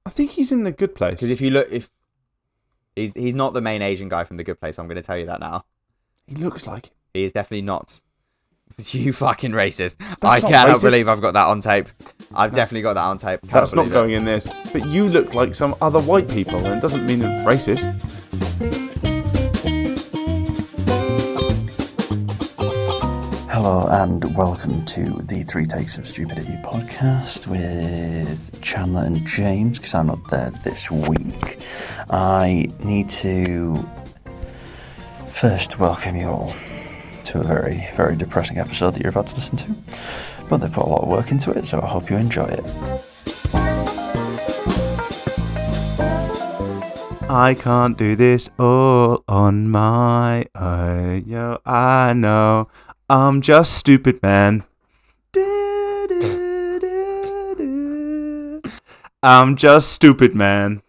I think he's in The Good Place. Because if he's not the main Asian guy from The Good Place, I'm going to tell you that now. He looks like him. He is definitely not. You fucking racist. That's I not cannot racist. believe I've got that on tape. I've definitely got that on tape. That's not going in this. But you look like some other white people, and it doesn't mean it's racist. Hello and welcome to the Three Takes of Stupidity podcast with Chandler and James, because I'm not there this week. I need to first welcome you all to a very, very depressing episode that you're about to listen to. But they put a lot of work into it, so I hope you enjoy it. I can't do this all on my own. Yo, I know I'm just stupid, man. I'm just stupid, man.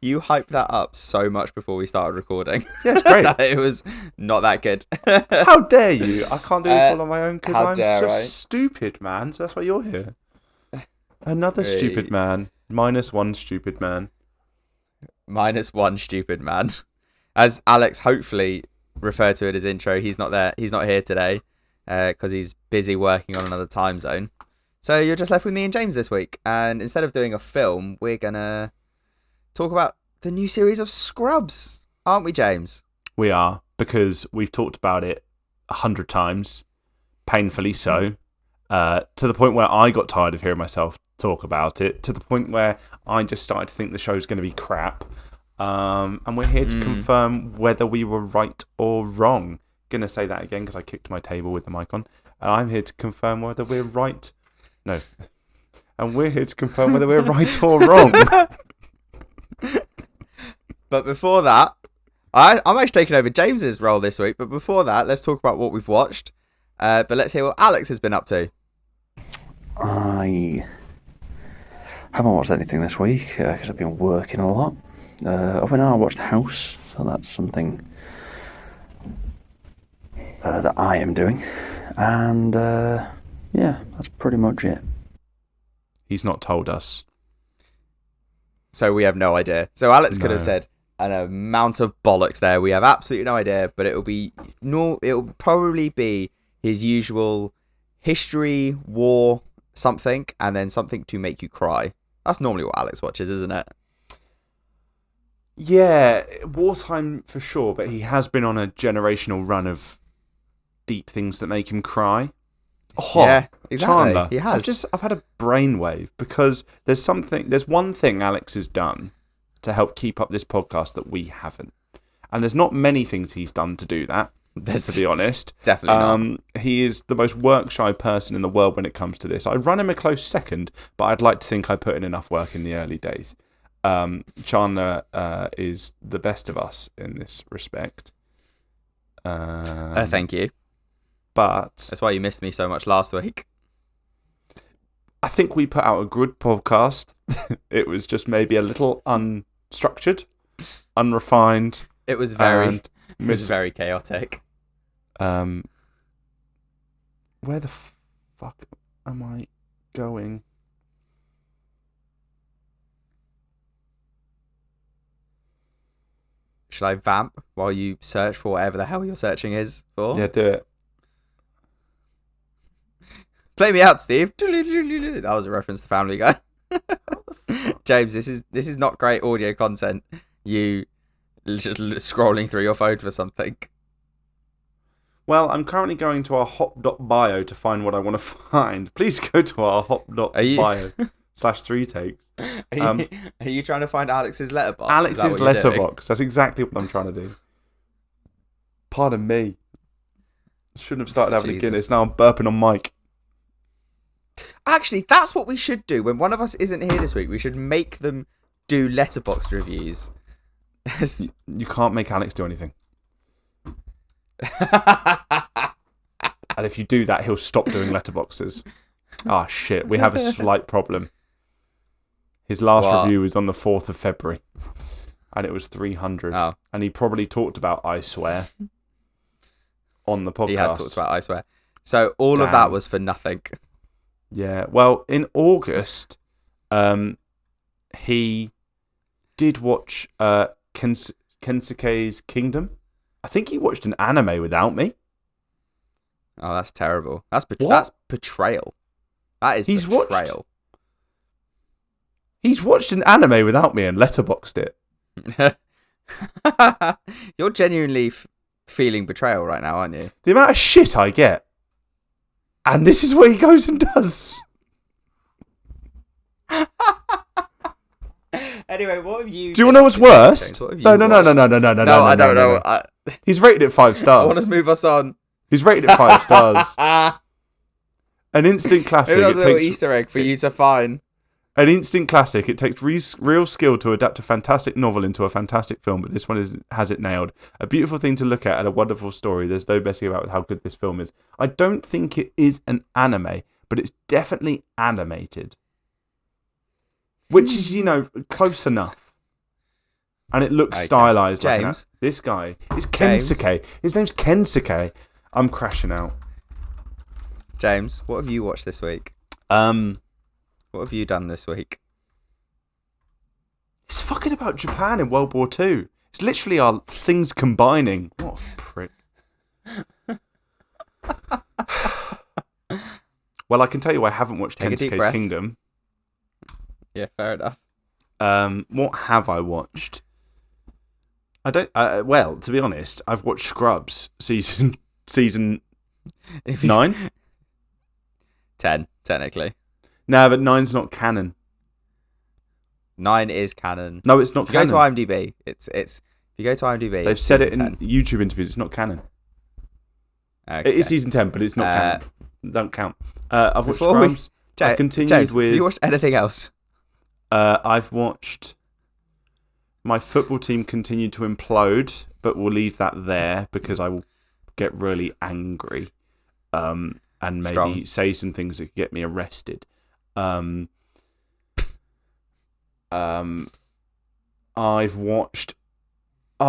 You hyped that up so much before we started recording. Yeah, it's great. It was not that good. How dare you? I can't do this all on my own because how I'm dare just I? stupid, man. So that's why you're here. Another Hey. stupid man. -1 stupid man. -1 stupid man. As Alex hopefully referred to it as intro, he's not there. He's not here today because he's busy working on another time zone. So you're just left with me and James this week. And instead of doing a film, we're going to talk about the new series of Scrubs. Aren't we, James? We are, because we've talked about it 100 times, painfully so, to the point where I got tired of hearing myself talk about it, to the point where I just started to think the show's going to be crap. And we're here to confirm whether we were right or wrong. Going to say that again because I kicked my table with the mic on. And I'm here to confirm whether we're right. No. And we're here to confirm whether we're right or wrong. But before that, I'm actually taking over James's role this week. But before that, let's talk about what we've watched. But let's hear what Alex has been up to. I haven't watched anything this week because I've been working a lot. I watched House, so that's something that I am doing. And yeah, that's pretty much it. He's not told us. So we have no idea. So Alex could have said an amount of bollocks there. We have absolutely no idea, but it'll probably be his usual history, war, something, and then something to make you cry. That's normally what Alex watches, isn't it? Yeah, wartime for sure, but he has been on a generational run of deep things that make him cry. Oh, yeah, exactly. Chandler, He has. I've had a brainwave because there's one thing Alex has done to help keep up this podcast that we haven't. And there's not many things he's done to do that, to be honest. Definitely not. He is the most work-shy person in the world when it comes to this. I run him a close second, but I'd like to think I put in enough work in the early days. Chandler is the best of us in this respect. Thank you. But That's why you missed me so much last week. I think we put out a good podcast. It was just maybe a little unstructured, unrefined. It was very chaotic. Where the fuck am I going? Should I vamp while you search for whatever the hell you're searching is for? Yeah, do it. Play me out, Steve. That was a reference to Family Guy. James, this is not great audio content. You just scrolling through your phone for something. Well, I'm currently going to our hop.bio to find what I want to find. Please go to our hop.bio /3 takes. Are you trying to find Alex's letterbox? Alex's letterbox. That's exactly what I'm trying to do. Pardon me. Shouldn't have started having a Guinness. Now I'm burping on mic. Actually, that's what we should do. When one of us isn't here this week, we should make them do letterbox reviews. You can't make Alex do anything. And if you do that, he'll stop doing letterboxes. Ah, shit. We have a slight problem. His last review was on the 4th of February. And it was 300. Oh. And he probably talked about I Swear on the podcast. He has talked about I Swear. So all of that was for nothing. Yeah. Well, in August, he did watch Kensuke's Kingdom. I think he watched an anime without me. Oh, that's terrible. That's What? that's betrayal. That is He's betrayal. He's watched an anime without me and letterboxed it. You're genuinely feeling betrayal right now, aren't you? The amount of shit I get. And this is what he goes and does. Anyway, what have you... Do you want to know what's worst? What have you No, watched? No, I don't know. He's rated it 5 I stars. want to move us on. He's rated it 5 stars. An instant classic. Maybe that's a It little takes Easter egg for you to find. an instant classic. It takes real skill to adapt a fantastic novel into a fantastic film, but this one has it nailed. A beautiful thing to look at and a wonderful story. There's no messing about with how good this film is. I don't think it is an anime, but it's definitely animated. Which is, close enough. And it looks stylized. James. Like this guy is Kensuke. His name's Kensuke. I'm crashing out. James, what have you watched this week? What have you done this week? It's fucking about Japan in World War II. It's literally our things combining. What a prick. Well, I can tell you I haven't watched Kensuke's Kingdom. Yeah, fair enough. What have I watched? I don't. Well, to be honest, I've watched Scrubs season 9. 10, technically. No, but 9's not canon. 9 is canon. No, it's not If you canon. go to IMDb, it's. If you go to IMDb, They've said it in 10. YouTube interviews. It's not canon. Okay. It is season 10, but it's not canon. Don't count. I've watched Before we- Scrubs. I've continued James, with. have you watched anything else? I've watched. My football team continued to implode, but we'll leave that there because I will get really angry, and maybe Strong. say some things that could get me arrested. I've watched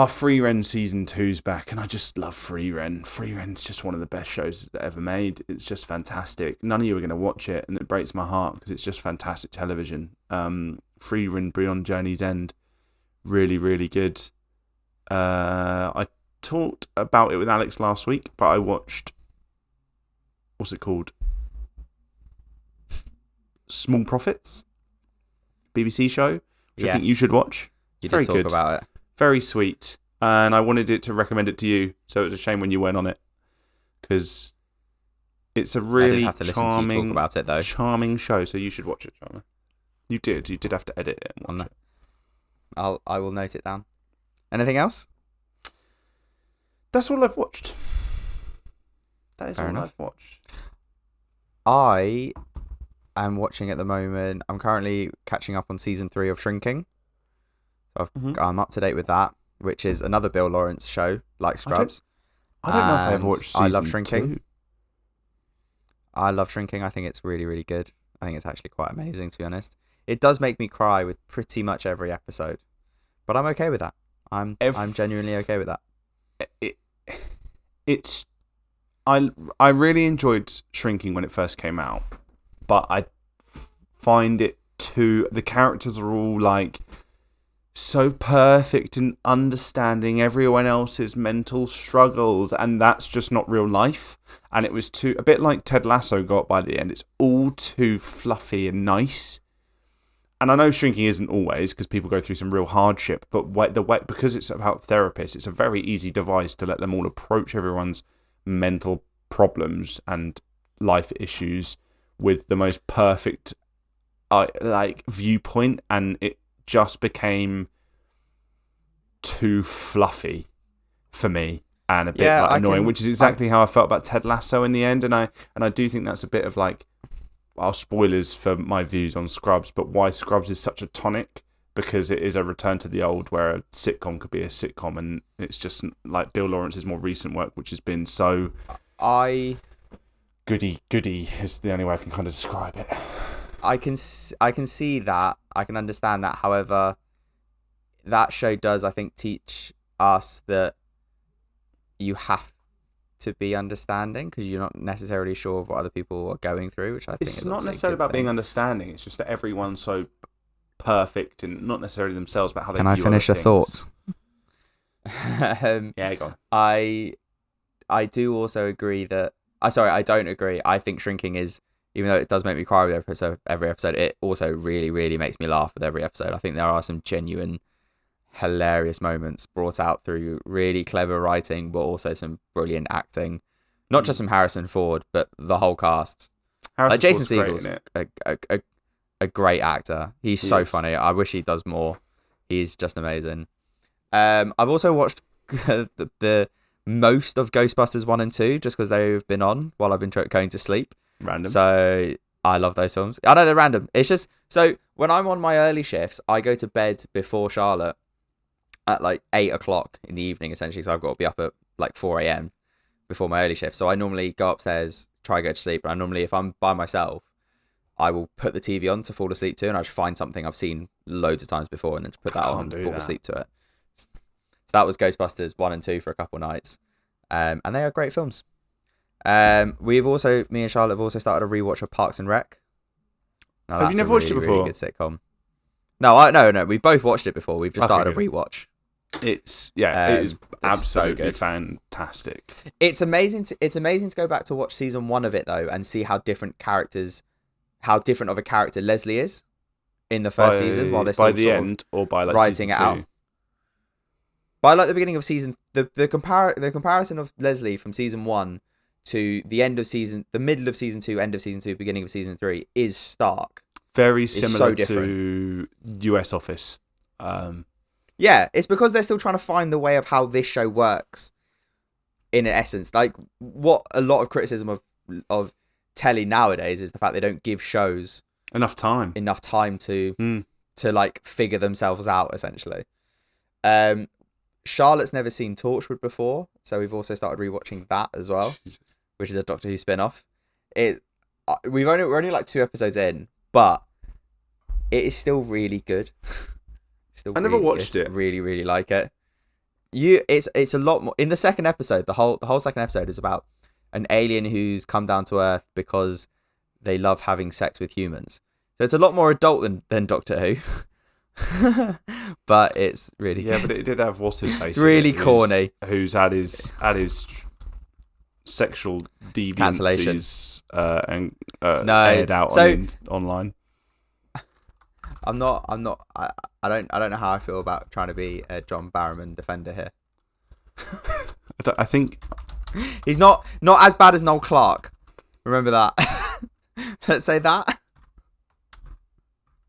Free Ren season 2's back, and I just love Free Ren. Free Ren's just one of the best shows ever made. It's just fantastic. None of you are going to watch it, and it breaks my heart because it's just fantastic television. Free Ren Beyond Journey's End, really, really good. I talked about it with Alex last week, but I watched, what's it called? Small Profits, BBC show, which I think you should watch. You Very did talk good. about it. Very sweet. And I wanted it to recommend it to you, so it was a shame when you went on it. Because it's a I really didn't have to listen to you talk about it, though. charming show, so you should watch it, Chandler. You did have to edit it and watch it. I will note it down. Anything else? That's all I've watched. That is Fair all enough. I've watched. I am watching at the moment. I'm currently catching up on season 3 of Shrinking. I'm up to date with that, which is another Bill Lawrence show, like Scrubs. I don't know if I ever And watched season I love Shrinking. 2. I love Shrinking. I think it's really, really good. I think it's actually quite amazing, to be honest. It does make me cry with pretty much every episode, but I'm okay with that. I'm genuinely okay with that. I really enjoyed Shrinking when it first came out, but I find it the characters are all like so perfect in understanding everyone else's mental struggles, and that's just not real life. And it was a bit like Ted Lasso got by the end. It's all too fluffy and nice. And I know Shrinking isn't always, because people go through some real hardship, but because it's about therapists, it's a very easy device to let them all approach everyone's mental problems and life issues with the most perfect viewpoint, and it just became too fluffy for me and a bit annoying, which is exactly how I felt about Ted Lasso in the end. And I do think that's a bit of spoilers for my views on Scrubs, but why Scrubs is such a tonic, because it is a return to the old where a sitcom could be a sitcom, and it's just like Bill Lawrence's more recent work, which has been so goody is the only way I can kind of describe it. I can see that. I can understand that. However, that show does, I think, teach us that you have to be understanding because you're not necessarily sure of what other people are going through, which I think It's is not obviously a necessarily good about being thing. understanding. It's just that everyone's so perfect and not necessarily themselves, but how they Can I view finish a other thought? Yeah, go on. I do also agree that I don't agree. I think shrinking is, even though it does make me cry with every episode, it also really, really makes me laugh with every episode. I think there are some genuine, hilarious moments brought out through really clever writing, but also some brilliant acting. Not just from Harrison Ford, but the whole cast. Harrison Jason Ford's great, Segel's a great actor. He's He so is. funny. I wish he does more. He's just amazing. I've also watched the most of Ghostbusters 1 and 2 just because they've been on while I've been going to sleep. Random. So I love those films. I know they're random. It's just, so when I'm on my early shifts, I go to bed before Charlotte at like 8 o'clock in the evening, essentially. So I've got to be up at like 4 a.m. before my early shift. So I normally go upstairs, try to go to sleep. And I normally, if I'm by myself, I will put the TV on to fall asleep to, and I just find something I've seen loads of times before and then just put that on and fall asleep to it. So that was Ghostbusters 1 and 2 for a couple of nights. And they are great films. We've also, me and Charlotte have also started a rewatch of Parks and Rec. Now, Have you never watched it before? Really good sitcom. No. We've both watched it before. We've just started a rewatch. It is absolutely so good. fantastic. It's amazing to go back to watch season 1 of it though and see how different of a character Leslie is in the first season, while they're still by the end or by like writing it season 2. out. By like the beginning of season, the comparison of Leslie from season 1 to the middle of season 2, end of season 2, beginning of season 3 is stark. Very similar so to US Office. Yeah, it's because they're still trying to find the way of how this show works. In essence, like what a lot of criticism of telly nowadays is the fact they don't give shows enough time to like figure themselves out, essentially. Charlotte's never seen Torchwood before, so we've also started rewatching that as well. Jesus. Which is a Doctor Who spin-off. We're only like 2 episodes in, but it is still really good. I never watched it. Really, really like it. It's a lot more in the second episode. The whole second episode is about an alien who's come down to Earth because they love having sex with humans. So it's a lot more adult than Doctor Who. But it's really good. But it did have what's his face. It's really corny. Who's had his sexual deviancies and aired out online. I'm not. I don't know how I feel about trying to be a John Barrowman defender here. I think he's not as bad as Noel Clarke. Remember that. Let's say that.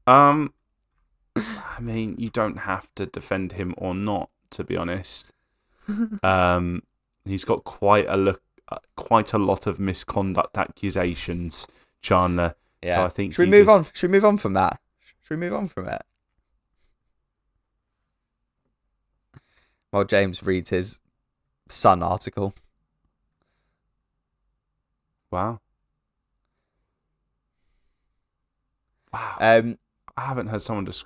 I mean, you don't have to defend him or not, to be honest. He's got quite a lot of misconduct accusations, Chandler. Yeah. So I think Should we move on? Should we move on from that? Should we move on from it? While James reads his Sun article. Wow. I haven't heard someone just...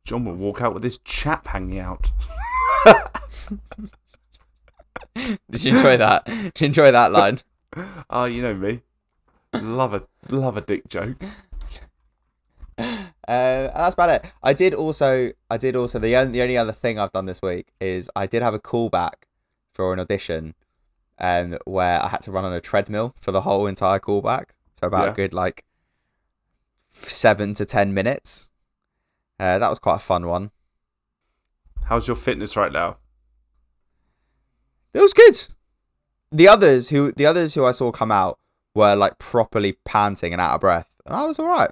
John will walk out with his chap hanging out. Did you enjoy that? Did you enjoy that line? Oh, you know me. Love a dick joke. That's about it. I did also the only other thing I've done this week is I did have a callback for an audition where I had to run on a treadmill for the whole entire callback. So about a good like 7 to 10 minutes. That was quite a fun one. How's your fitness right now? It was good. The others who I saw come out were like properly panting and out of breath, and I was all right.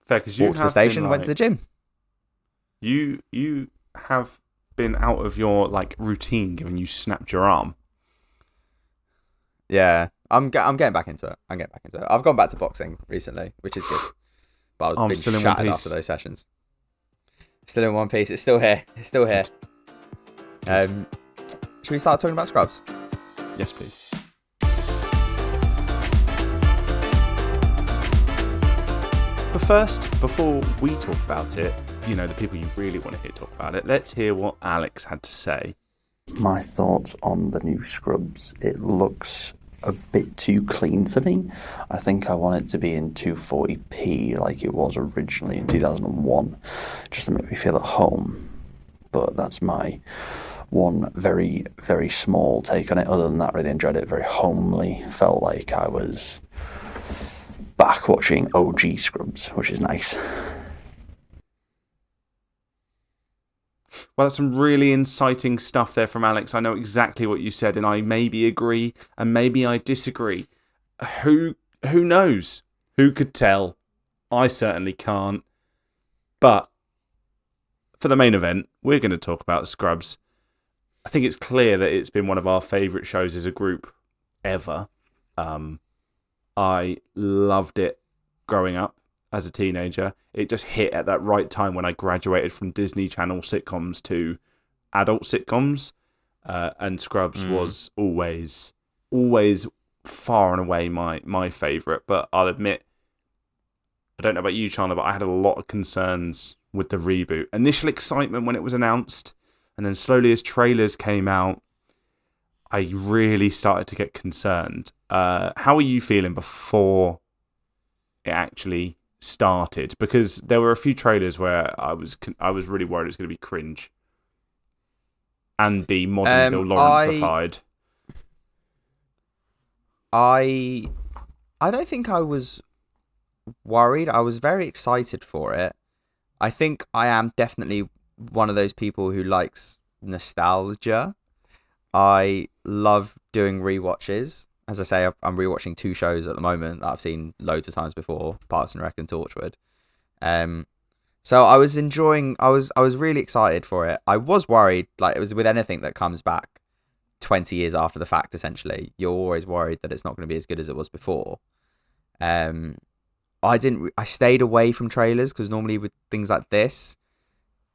Fair, because you walked to the station, went to the gym. You have been out of your like routine, given you snapped your arm. Yeah, I'm getting back into it. I've gone back to boxing recently, which is good. But I've been still in one shattered piece after those sessions. Still in one piece. It's still here. Should we start talking about Scrubs? Yes, please. But first, before we talk about it, the people you really want to hear talk about it, let's hear what Alex had to say. My thoughts on the new Scrubs. It looks a bit too clean for me. I think I want it to be in 240p like it was originally in 2001, just to make me feel at home. But that's my one very, very small take on it. Other than that, really enjoyed it. Very homely. Felt like I was back watching OG Scrubs, which is nice. Well, that's some really inciting stuff there from Alex. I know exactly what you said, and I maybe agree, and maybe I disagree. Who knows? Who could tell? I certainly can't. But for the main event, we're going to talk about Scrubs. I think it's clear that it's been one of our favourite shows as a group ever. I loved it growing up as a teenager. It just hit at that right time when I graduated from Disney Channel sitcoms to adult sitcoms. And Scrubs was always far and away my favourite. But I'll admit, I don't know about you, Chandler, but I had a lot of concerns with the reboot. Initial excitement when it was announced, and then slowly as trailers came out, I really started to get concerned. How are you feeling before it actually started? Because there were a few trailers where I was really worried it was going to be cringe and be modern Bill Lawrence-ified. I don't think I was worried. I was very excited for it. I think I am definitely one of those people who likes nostalgia. I love doing rewatches. As I say, I'm rewatching 2 shows at the moment that I've seen loads of times before, Parks and Rec and Torchwood. So I was enjoying. I was really excited for it. I was worried, like it was with anything that comes back 20 years after the fact. Essentially, you're always worried that it's not going to be as good as it was before. I stayed away from trailers because normally with things like this,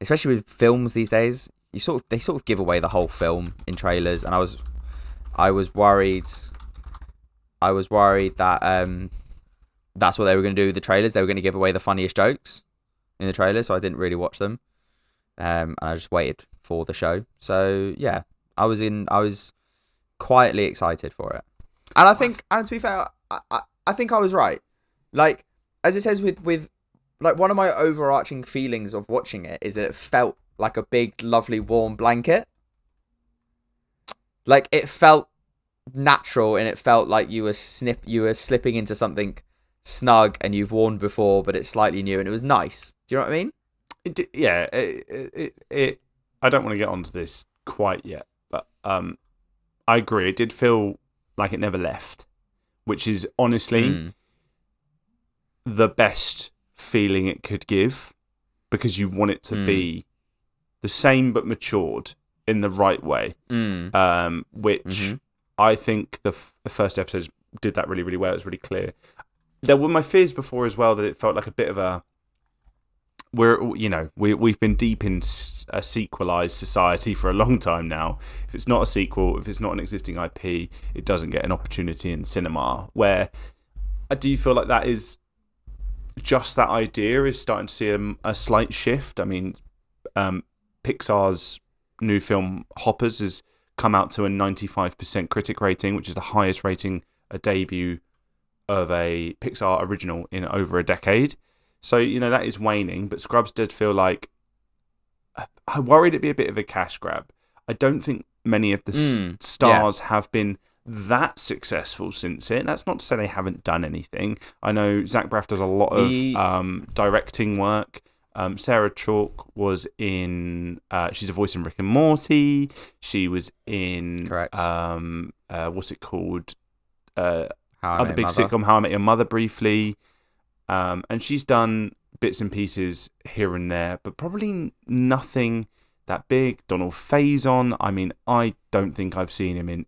especially with films these days, they sort of give away the whole film in trailers, and I was worried. I was worried that that's what they were going to do with the trailers. They were going to give away the funniest jokes in the trailer, so I didn't really watch them. And I just waited for the show. So yeah, I was quietly excited for it, and I think, and to be fair, I think I was right. Like as it says with like one of my overarching feelings of watching it is that it felt like a big, lovely, warm blanket. Like it felt natural, and it felt like you were slipping into something snug and you've worn before, but it's slightly new, and it was nice. Do you know what I mean? I don't want to get onto this quite yet, but I agree. It did feel like it never left, which is honestly the best feeling it could give, because you want it to be the same but matured in the right way, which I think the first episode did that really, really well. It was really clear. There were my fears before as well that it felt like a bit of a we've been deep in a sequelized society for a long time now. If it's not a sequel, if it's not an existing IP, it doesn't get an opportunity in cinema. Where I do feel like that is just that idea is starting to see a slight shift. I mean, Pixar's new film Hoppers has come out to a 95% critic rating, which is the highest rating a debut of a Pixar original in over a decade. So, that is waning, but Scrubs did feel like, I worried it'd be a bit of a cash grab. I don't think many of the stars have been that successful since it. That's not to say they haven't done anything. I know Zach Braff does a lot of directing work. Sarah Chalk was in, she's a voice in Rick and Morty. She was in, Correct. What's it called? Other big sitcom, How I Met Your Mother, briefly. And she's done bits and pieces here and there, but probably nothing that big. Donald Faison, I mean, I don't think I've seen him in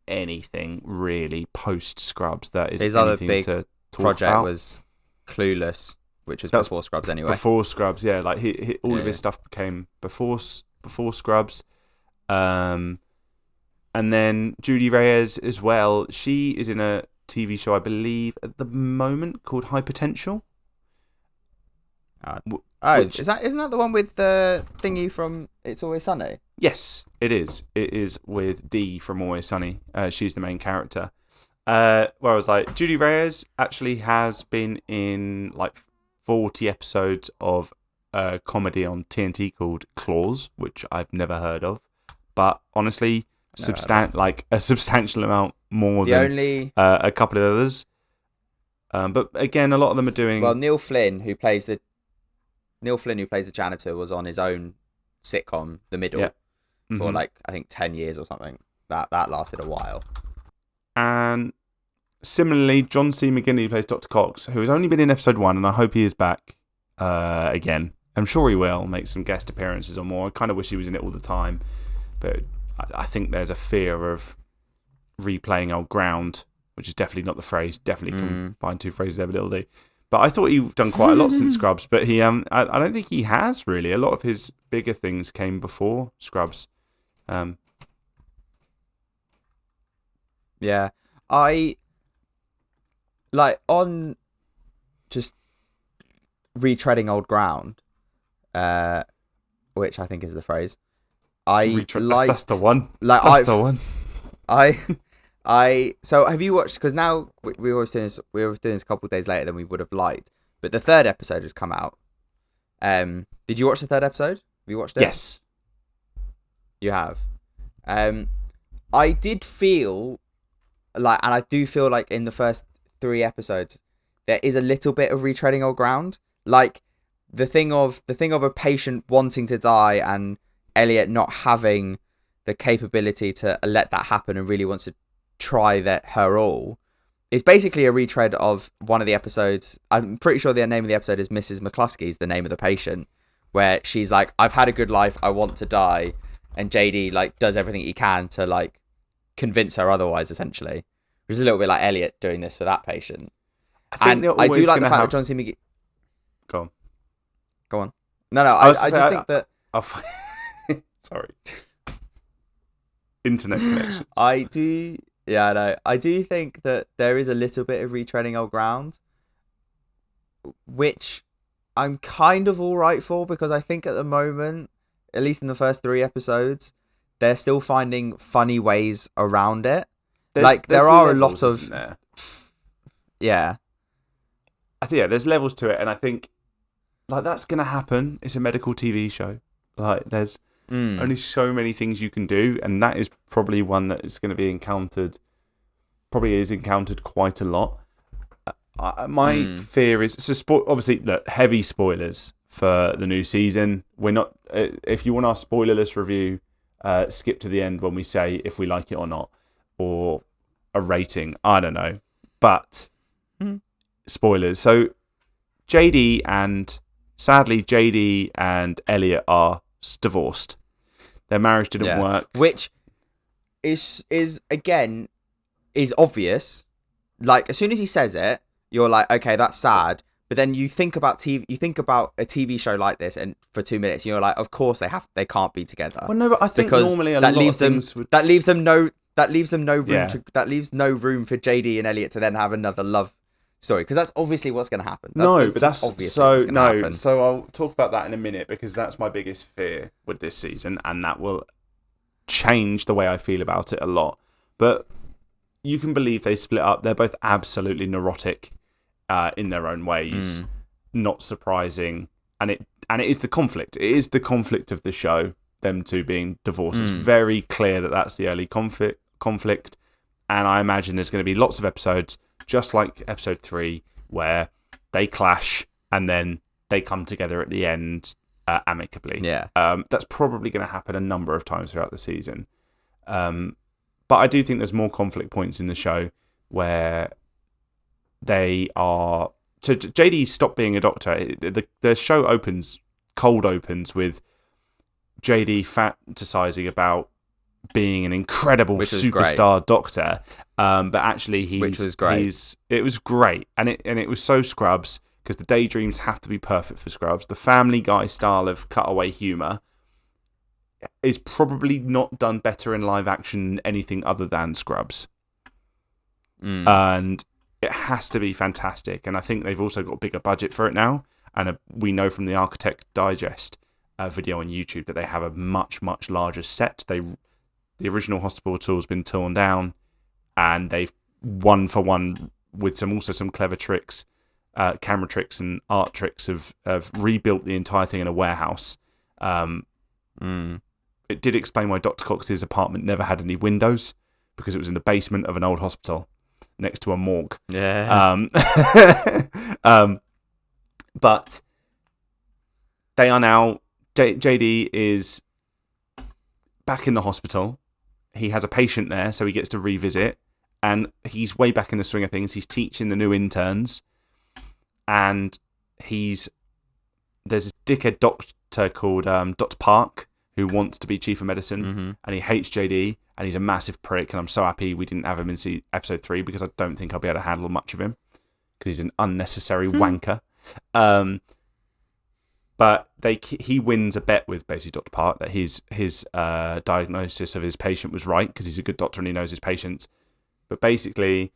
anything really post Scrubs that is his anything other big to talk project about. Was Clueless, which was before Scrubs anyway. Before Scrubs, yeah. Like all of his stuff came before Scrubs. And then Judy Reyes as well. She is in a TV show, I believe, at the moment called High Potential. Isn't that the one with the thingy from It's Always Sunny? Yes, It is. It is with Dee from Always Sunny. She's the main character. Where I was like, Judy Reyes actually has been in like 40 episodes of a comedy on TNT called Claws, which I've never heard of. But honestly, like a substantial amount more than a couple of others. But again, a lot of them are doing. Well, Neil Flynn, who plays the janitor, was on his own sitcom, The Middle, for like I think 10 years or something. That lasted a while. And similarly, John C. McGinley, who plays Dr. Cox, who has only been in episode 1, and I hope he is back again. I'm sure he will make some guest appearances or more. I kind of wish he was in it all the time, but I think there's a fear of replaying old ground, which is definitely not the phrase. Definitely combine two phrases every little day. But I thought he'd done quite a lot since Scrubs, but he I don't think he has really. A lot of his bigger things came before Scrubs. Yeah, I like on just retreading old ground, which I think is the phrase. That's the one. Like that's the one. So have you watched? Because now we were doing this. We were doing this a couple of days later than we would have liked. But the third episode has come out. Did you watch the third episode? Have you watched it? Yes. You have. I did feel like, and I do feel like in the first 3 episodes, there is a little bit of retreading old ground. Like the thing of a patient wanting to die and Elliot not having the capability to let that happen and really wants to try her all is basically a retread of one of the episodes. I'm pretty sure the name of the episode is Mrs. McCluskey's the name of the patient, where she's like, I've had a good life, I want to die, and JD like does everything he can to like convince her otherwise, essentially, which is a little bit like Elliot doing this for that patient. I do like the fact that John C. McGee. Go on. No, I just think that. Sorry. Internet connection. I do. Yeah, I know. I do think that there is a little bit of retreading old ground, which I'm kind of all right for, because I think at the moment, at least in the first 3 episodes, they're still finding funny ways around it. There are levels, a lot of. There? Yeah. I think there's levels to it, and I think like that's gonna happen. It's a medical TV show. Like there's only so many things you can do, and that is probably one that is going to be encountered quite a lot. My fear is obviously look, heavy spoilers for the new season. We're not. If you want our spoilerless review, skip to the end when we say if we like it or not, or a rating. I don't know, but spoilers. So sadly, JD and Elliot are divorced. Their marriage didn't work, which is again obvious. Like as soon as he says it, you're like, okay, that's sad. But then you think about TV. You think about a TV show like this, and for 2 minutes, you're like, of course they can't be together. Well, no, but I think normally that leaves no room for JD and Elliot to then have another love story, because that's obviously what's going to happen. That's obviously happen. So I'll talk about that in a minute, because that's my biggest fear with this season, and that will change the way I feel about it a lot. But you can believe they split up. They're both absolutely neurotic in their own ways. Not surprising, and it is the conflict. It is the conflict of the show. Them two being divorced. It's very clear that that's the early conflict, and I imagine there's going to be lots of episodes, just like episode 3, where they clash and then they come together at the end amicably. Yeah. That's probably going to happen a number of times throughout the season. But I do think there's more conflict points in the show where they are. So JD stopped being a doctor. The show cold opens with JD fantasizing about being an incredible superstar doctor, but actually which was great. It was great, and it was so Scrubs, because the daydreams have to be perfect for Scrubs. The Family Guy style of cutaway humor is probably not done better in live action than anything other than Scrubs, and it has to be fantastic. And I think they've also got a bigger budget for it now, and we know from the Architect Digest video on YouTube that they have a much, much larger set. The original hospital's been torn down, and they've one for one with some clever tricks, camera tricks and art tricks have rebuilt the entire thing in a warehouse. It did explain why Dr. Cox's apartment never had any windows, because it was in the basement of an old hospital next to a morgue. Yeah. But they are now... JD is back in the hospital. He has a patient there, so he gets to revisit. And he's way back in the swing of things. He's teaching the new interns. And there's this dickhead doctor called Dr. Park, who wants to be chief of medicine, and he hates JD, and he's a massive prick, and I'm so happy we didn't have him in episode 3, because I don't think I'll be able to handle much of him, because he's an unnecessary wanker. But he wins a bet with basically Dr. Park that his diagnosis of his patient was right, because he's a good doctor and he knows his patients. But basically,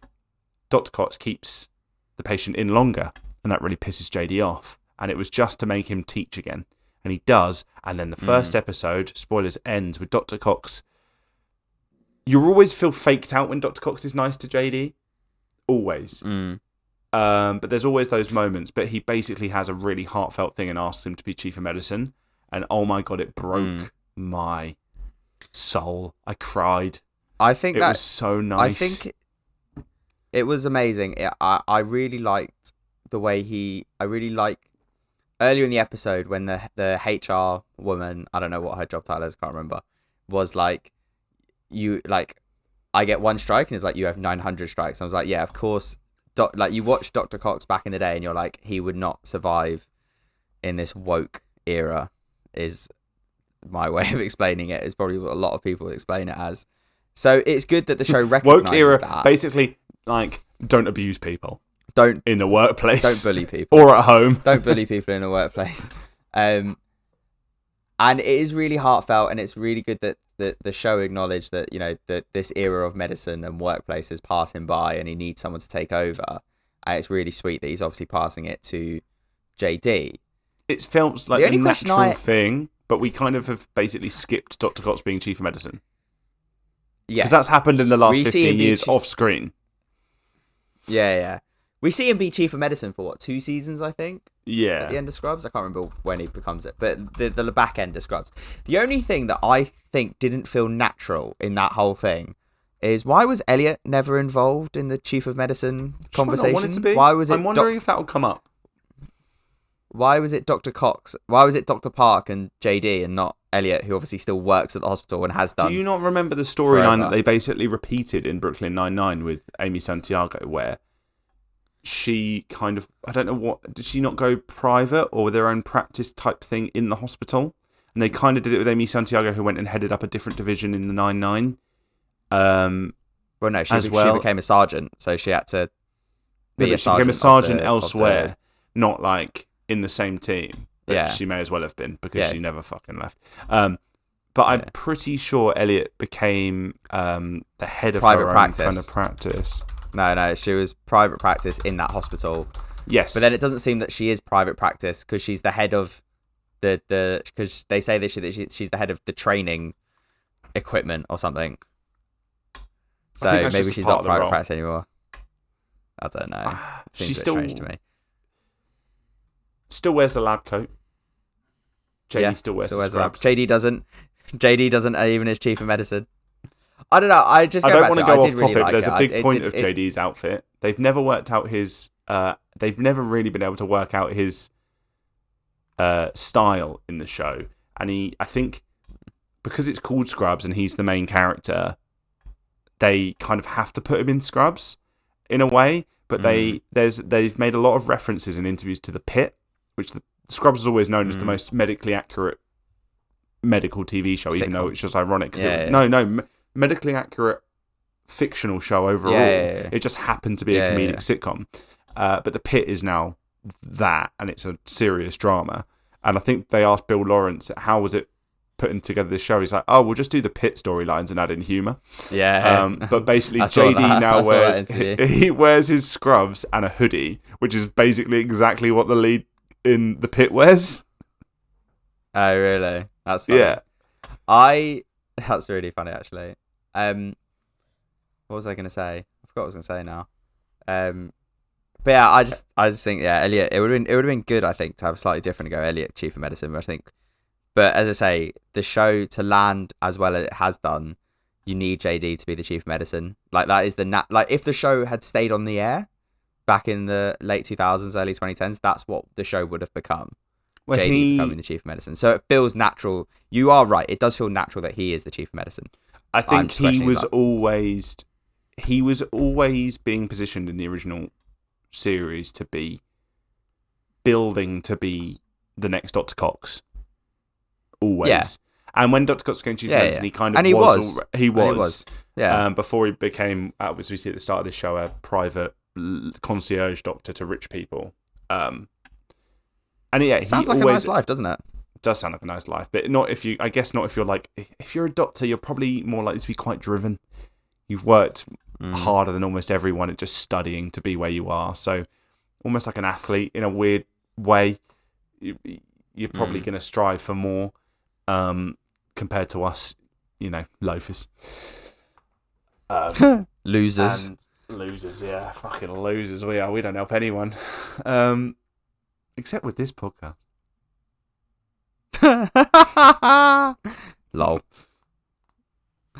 Dr. Cox keeps the patient in longer, and that really pisses JD off. And it was just to make him teach again. And he does, and then the first episode, spoilers, ends with Dr. Cox. You always feel faked out when Dr. Cox is nice to JD. Always. But there's always those moments. But he basically has a really heartfelt thing and asks him to be chief of medicine. And oh my God, it broke my soul. I cried. I think it was so nice. I think it was amazing. I really liked the way I really like earlier in the episode when the HR woman, I don't know what her job title is, can't remember, was like, I get one strike, and it's like, you have 900 strikes. I was like, yeah, of course. You watch Dr. Cox back in the day, and you're like, he would not survive in this woke era, is my way of explaining it. It's probably what a lot of people explain it as. So it's good that the show recognizes woke era, that. Basically, like, don't abuse people. Don't in the workplace. Don't bully people. Or at home. Don't bully people in the workplace. And it is really heartfelt, and it's really good that the show acknowledged that, you know, that this era of medicine and workplace is passing by, and he needs someone to take over. And it's really sweet that he's obviously passing it to JD. It feels like a natural thing, but we kind of have basically skipped Dr. Cox being chief of medicine. Yes. Because that's happened in the last 15 years off screen. Yeah. We see him be chief of medicine for 2 seasons, I think? Yeah. At the end of Scrubs? I can't remember when he becomes it. But the back end of Scrubs. The only thing that I think didn't feel natural in that whole thing is, why was Elliot never involved in the chief of medicine conversation? Want it to be? Why was it I'm wondering if that will come up. Why was it Dr. Cox? Why was it Dr. Park and JD and not Elliot, who obviously still works at the hospital and has done? Do you not remember the storyline that they basically repeated in Brooklyn Nine-Nine with Amy Santiago, where she kind of, I don't know what, did she not go private or their own practice type thing in the hospital? And they kind of did it with Amy Santiago, who went and headed up a different division in the Nine-Nine. Well, no, she became a sergeant, so she had to be a sergeant. She became a sergeant elsewhere, not like in the same team. But she may as well have been, because she never fucking left. But I'm pretty sure Elliot became the head of private her practice. Own kind of practice. No, she was private practice in that hospital. Yes. But then it doesn't seem that she is private practice, because she's the head of because they say that she's the head of the training equipment or something. So maybe she's not private practice anymore. I don't know. Seems a bit strange to me. Still wears the lab coat. JD still wears the scrubs. JD doesn't. JD doesn't even as chief of medicine. I don't know. I don't want to go off topic. There's a big point of JD's outfit. They've never worked out his. They've never really been able to work out his style in the show, and I think because it's called Scrubs and he's the main character, they kind of have to put him in Scrubs in a way. But they've made a lot of references in interviews to The Pit, which the Scrubs is always known as the most medically accurate medical TV show, even though it's just ironic. Because medically accurate fictional show overall. It just happened to be a comedic sitcom. But The Pit is now that, and it's a serious drama. And I think they asked Bill Lawrence, how was it putting together this show? He's like, oh, we'll just do the Pit storylines and add in humour. But basically JD now wears his scrubs and a hoodie, which is basically exactly what the lead in The Pit wears. Oh, really? That's funny. Yeah. That's really funny, actually. What was I going to say? I forgot what I was going to say now. But yeah, I just think, yeah, Elliot, it would have been good, I think, to have a slightly different go Elliot, Chief of Medicine, I think. But as I say, the show to land as well as it has done, you need JD to be the Chief of Medicine. Like, that is like, if the show had stayed on the air back in the late 2000s, early 2010s, that's what the show would have become. Well, JD becoming the Chief of Medicine. So it feels natural. You are right. It does feel natural that he is the Chief of Medicine. I think he was always being positioned in the original series to be building to be the next Dr. Cox. Always. Yeah. And when Dr. Cox became Chief of Medicine, he kind of and he was. He was. Yeah. Before he became, as we see at the start of this show, a private concierge doctor to rich people. And yeah, sounds like a nice life, doesn't it? Does sound like a nice life, but not if you. I guess not if you're like, if you're a doctor, you're probably more likely to be quite driven. You've worked harder than almost everyone at just studying to be where you are. So almost like an athlete in a weird way. You're probably going to strive for more compared to us, loafers. Losers. Losers, yeah. Fucking losers we are. We don't help anyone. Except with this podcast. Lol.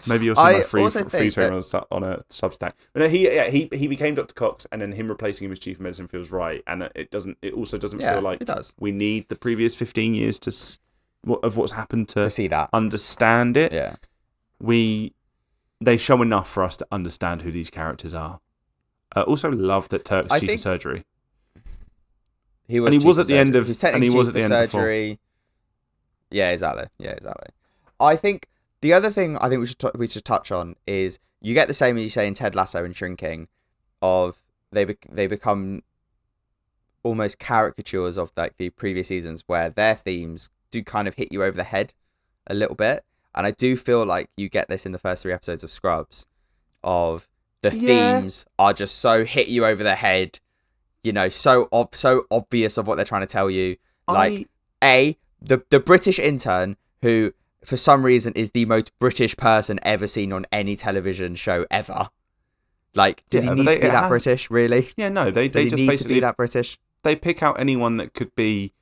Maybe you'll see my free training on a Substack. But no, he became Dr. Cox, and then him replacing him as Chief of Medicine feels right. And it also doesn't feel like it does. We need the previous 15 years of what's happened to see that, understand it. Yeah. They show enough for us to understand who these characters are. Also love that Turk's Chief of Surgery. He was at the end of surgery. Yeah, exactly. I think the other thing I think we should touch on is you get the same as you say in Ted Lasso and Shrinking, of they become almost caricatures of like the previous seasons where their themes do kind of hit you over the head a little bit, and I do feel like you get this in the first 3 episodes of Scrubs, of the themes are just so hit you over the head, so obvious of what they're trying to tell you. Like the British intern who, for some reason, is the most British person ever seen on any television show ever. Like, does he need to be that British, really? Yeah, no, they just need basically to be that British. They pick out anyone that could be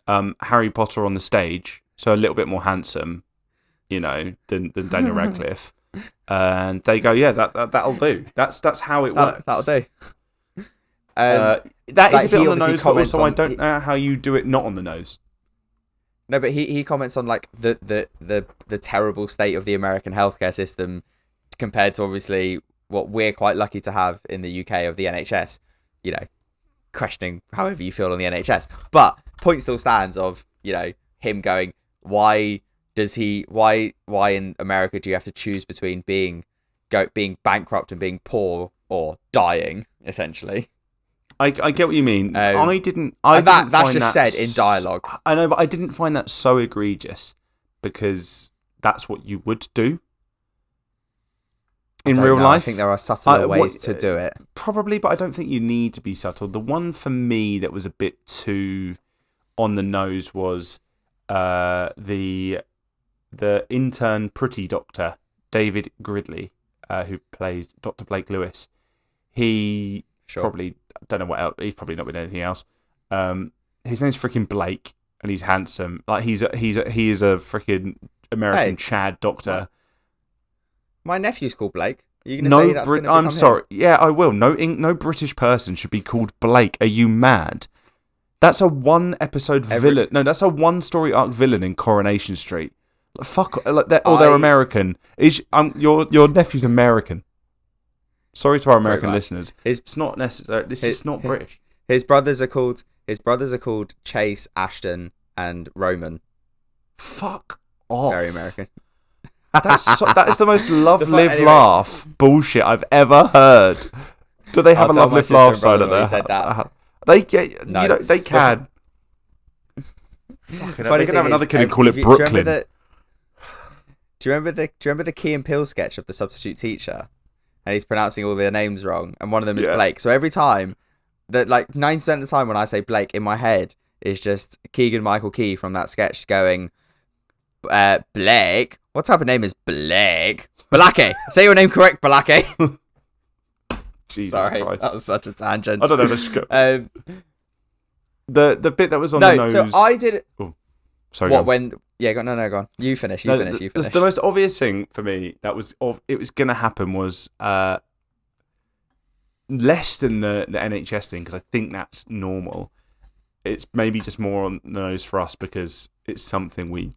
Harry Potter on the stage, so a little bit more handsome, than Daniel Radcliffe, and they go, yeah, that'll do. That's how it works. That'll do. That is a bit on the nose, but also I don't know how you do it not on the nose. No, but he comments on like the terrible state of the American healthcare system compared to obviously what we're quite lucky to have in the UK of the NHS. Questioning however you feel on the NHS, but point still stands of him going, why in America do you have to choose between being bankrupt and being poor or dying, essentially? I get what you mean. That's just said in dialogue. I know, but I didn't find that so egregious because that's what you would do in real life. I think there are subtler ways to do it. Probably, but I don't think you need to be subtle. The one for me that was a bit too on the nose was the intern pretty doctor, David Gridley, who plays Dr. Blake Lewis. He probably... don't know what else. He's probably not been anything else. His name's freaking Blake, and he's handsome. Like he is a freaking American Chad doctor. My nephew's called Blake. Are you going to say that's going to become I'm sorry. him? Yeah, I will. No British person should be called Blake. Are you mad? That's a one-episode villain. No, that's a one-story arc villain in Coronation Street. Fuck. They're American. Your nephew's American. Sorry to our American listeners. It's not necessary. It's just not British. His brothers are called Chase, Ashton, and Roman. Fuck off. Very American. That is the most laugh bullshit I've ever heard. Do they have a love, live, laugh side of that? Said that. They can. Fucking they can have another kid and call it Brooklyn. Do you remember the Key and Peele sketch of the substitute teacher? And he's pronouncing all their names wrong, and one of them is Blake. So every time, 90% of the time when I say Blake, in my head, is just Keegan-Michael Key from that sketch going, Blake? What type of name is Blake? Balake! Say your name correct, Balake! Jesus Sorry, Christ. that was such a tangent. I don't know. Let's go. The bit that was on the nose. So I did. Oh, sorry. What go on. when? Yeah, go on. You finish. You finish. The most obvious thing for me that was it was gonna happen was less than the NHS thing, because I think that's normal. It's maybe just more on the nose for us because it's something we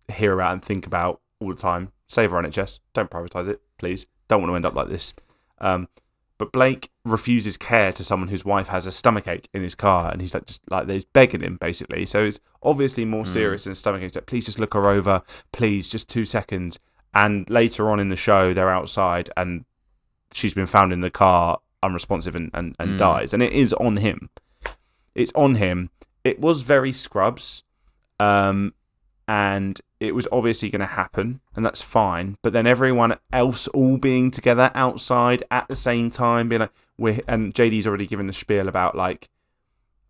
hear about and think about all the time. Save our NHS. Don't privatise it, please. Don't want to end up like this. But Blake refuses care to someone whose wife has a stomachache in his car, and he's they're begging him basically. So it's obviously more serious than a stomachache. He's like, please just look her over, please, just 2 seconds. And later on in the show, they're outside, and she's been found in the car unresponsive and dies. And it is on him. It's on him. It was very Scrubs, and it was obviously going to happen, and that's fine. But then everyone else all being together outside at the same time, being like, and JD's already given the spiel about like,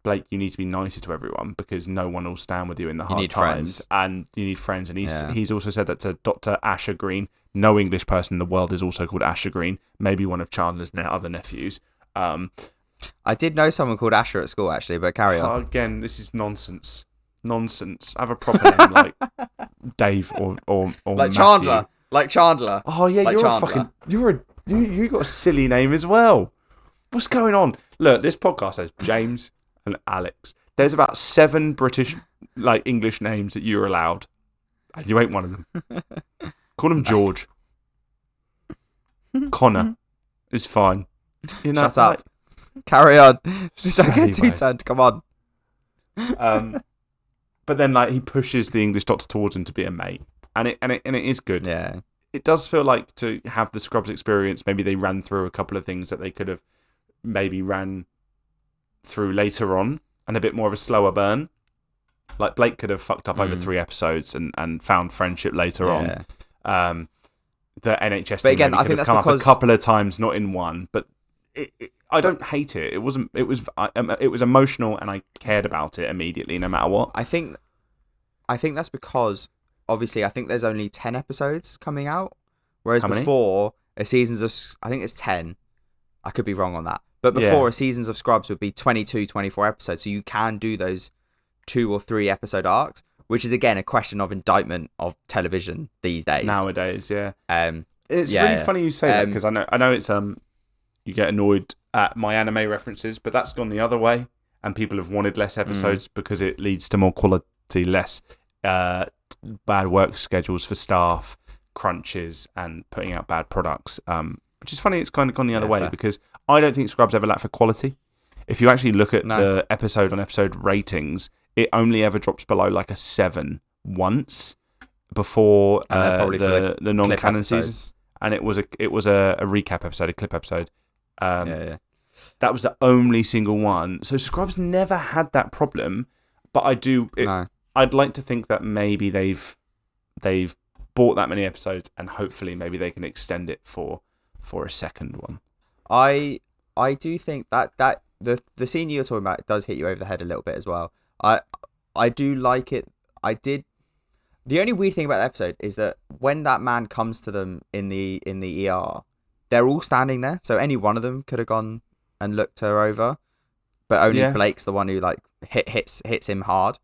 Blake, you need to be nicer to everyone because no one will stand with you in the hard times, and you need friends. And he's also said that to Dr. Asher Green. No English person in the world is also called Asher Green. Maybe one of Chandler's other nephews. I did know someone called Asher at school actually, but carry on. Again, this is nonsense. Have a proper name like Dave or like Matthew. Chandler. Oh yeah, like you got a silly name as well. What's going on? Look, this podcast has James and Alex. There's about 7 British English names that you're allowed. And you ain't one of them. Call him George. Connor is fine. You know, shut up. Carry on. Don't get too turned. Come on. But then, he pushes the English doctor towards him to be a mate, and it is good. Yeah, it does feel like to have the Scrubs experience. Maybe they ran through a couple of things that they could have maybe ran through later on, and a bit more of a slower burn. Like Blake could have fucked up over 3 episodes and found friendship later on. The NHS thing again, I think that's come up a couple of times, not in one, but. I don't hate it. It was emotional, and I cared about it immediately, no matter what. I think that's because obviously I think there's only 10 episodes coming out, whereas before a seasons of I think it's 10. I could be wrong on that, but before a seasons of Scrubs would be 22, 24 episodes, so you can do those 2 or 3 episode arcs, which is again a question of indictment of television these days. Nowadays, yeah. It's really funny you say that because I know it's you get annoyed at my anime references, but that's gone the other way, and people have wanted less episodes because it leads to more quality, less bad work schedules for staff, crunches, and putting out bad products. Which is funny, it's kind of gone the other way, because I don't think Scrubs ever lacked for quality. If you actually look at the episode-on-episode ratings, it only ever drops below a 7 once before the non-canon season, and it was a recap episode, a clip episode. That was the only single one. So Scrubs never had that problem, but I'd like to think that maybe they've bought that many episodes, and hopefully maybe they can extend it for a second one. I do think that the scene you're talking about does hit you over the head a little bit as well. I do like it. The only weird thing about the episode is that when that man comes to them in the ER, they're all standing there, so any one of them could have gone and looked her over, but only Blake's the one who hits him hard.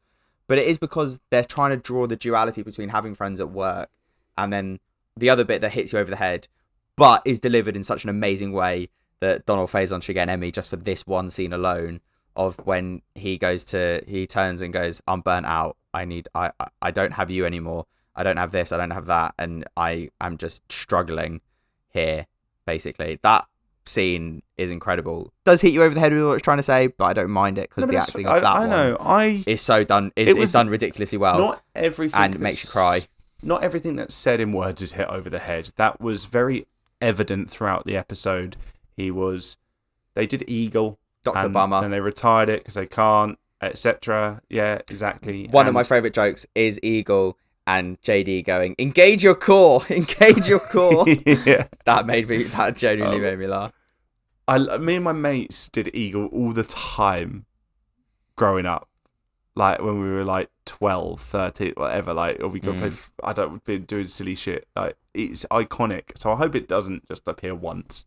But it is because they're trying to draw the duality between having friends at work and then the other bit that hits you over the head, but is delivered in such an amazing way that Donald Faison should get an Emmy just for this one scene alone, of when he turns and goes, I'm burnt out. I don't have you anymore. I don't have this. I don't have that. And I am just struggling here. Basically, that scene is incredible. Does hit you over the head with what it's trying to say, but I don't mind it because the acting of that one is so done. It's done ridiculously well. Not everything, and it makes you cry. Not everything that's said in words is hit over the head. That was very evident throughout the episode. They did Eagle, Dr. Bummer, and they retired it because they can't, etc. Yeah, exactly. One of my favourite jokes is Eagle. And JD going, engage your core. Yeah. That genuinely made me laugh. Me and my mates did Eagle all the time growing up. like when we were like 12, 13, whatever, like, or we go play, I don't be doing silly shit. Like, it's iconic. So I hope it doesn't just appear once